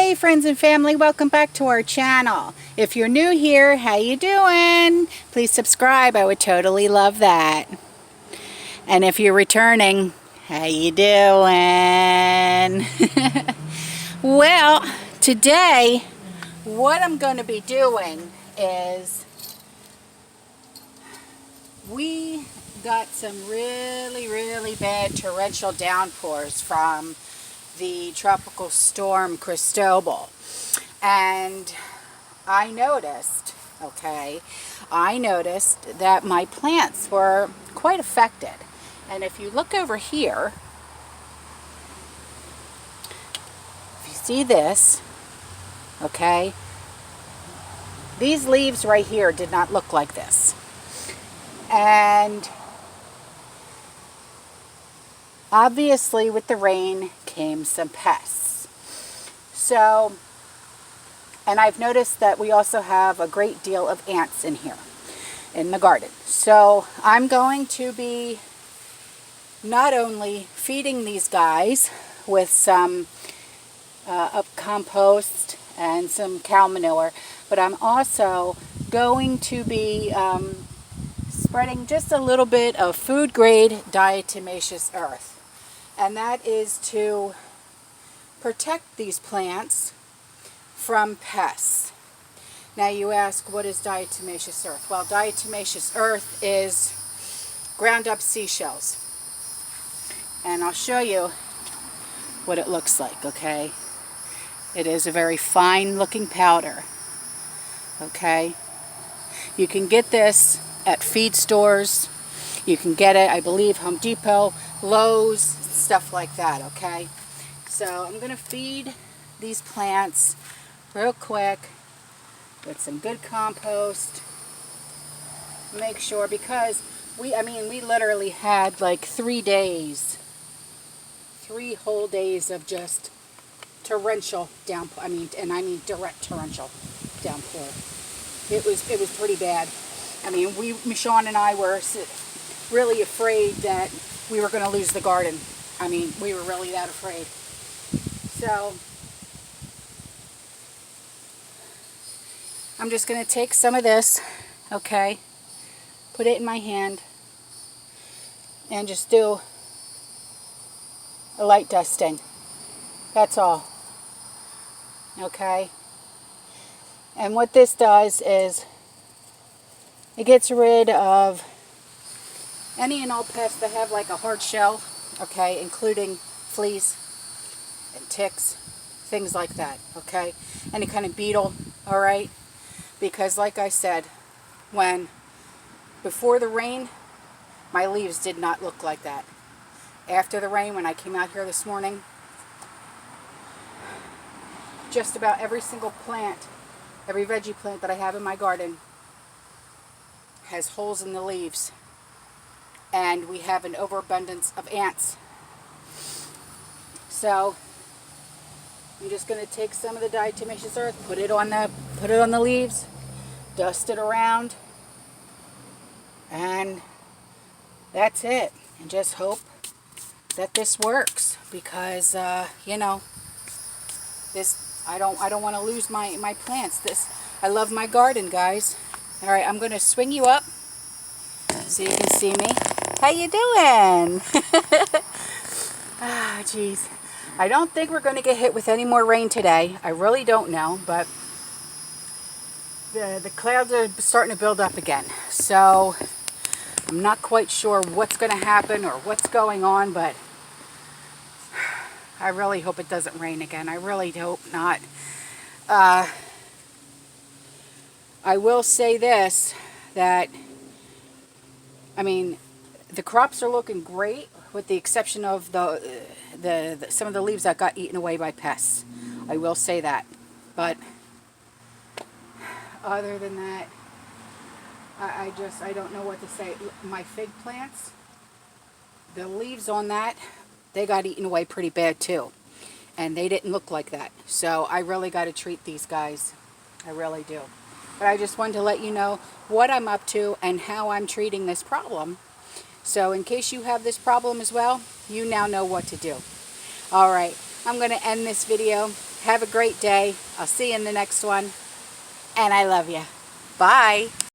Hey friends and family, welcome back to our channel. If you're new here, how you doing? Please subscribe, I would totally love that. And if you're returning, how you doing? Well, today what I'm going to be doing is we got some really bad torrential downpours from the tropical storm Cristobal, and I noticed that my plants were quite affected. And if you look over here, if you see this, okay, these leaves right here did not look like this. And obviously with the rain came some pests. So, and I've noticed that we also have a great deal of ants in here in the garden. So I'm going to be not only feeding these guys with some compost and some cow manure, but I'm also going to be spreading just a little bit of food grade diatomaceous earth. And that is to protect these plants from pests. Now you ask, what is diatomaceous earth? Well, diatomaceous earth is ground up seashells. And I'll show you what it looks like, okay? It is a very fine looking powder, okay? You can get this at feed stores. You can get it, I believe, Home Depot, Lowe's, stuff like that, okay? So I'm going to feed these plants real quick with some good compost. Make sure, because we literally had like 3 days, 3 whole days of just torrential downpour. I mean direct torrential downpour. It was pretty bad. I mean, Sean and I were really afraid that we were going to lose the garden. I mean, we were really that afraid. So I'm just going to take some of this, okay, put it in my hand, and just do a light dusting. That's all. Okay? And what this does is it gets rid of any and all pests that have like a hard shell, okay, including fleas and ticks, things like that, okay? Any kind of beetle, all right? Because like I said, before the rain, my leaves did not look like that. After the rain, when I came out here this morning, just about every single plant, every veggie plant that I have in my garden has holes in the leaves. And we have an overabundance of ants. So I'm just going to take some of the diatomaceous earth, put it on the leaves, dust it around, and that's it. And just hope that this works, because you know, this I don't want to lose my plants. I love my garden, guys. All right, I'm going to swing you up so you can see me. How you doing? Ah, geez. I don't think we're going to get hit with any more rain today. I really don't know, but the clouds are starting to build up again. So I'm not quite sure what's going to happen or what's going on, but I really hope it doesn't rain again. I really hope not. I will say this, that I mean, the crops are looking great, with the exception of some of the leaves that got eaten away by pests. I will say that. But other than that, I don't know what to say. My fig plants, the leaves on that, they got eaten away pretty bad too. And they didn't look like that. So I really got to treat these guys. I really do. But I just wanted to let you know what I'm up to and how I'm treating this problem. So in case you have this problem as well, you now know what to do. All right, I'm going to end this video. Have a great day. I'll see you in the next one. And I love you. Bye.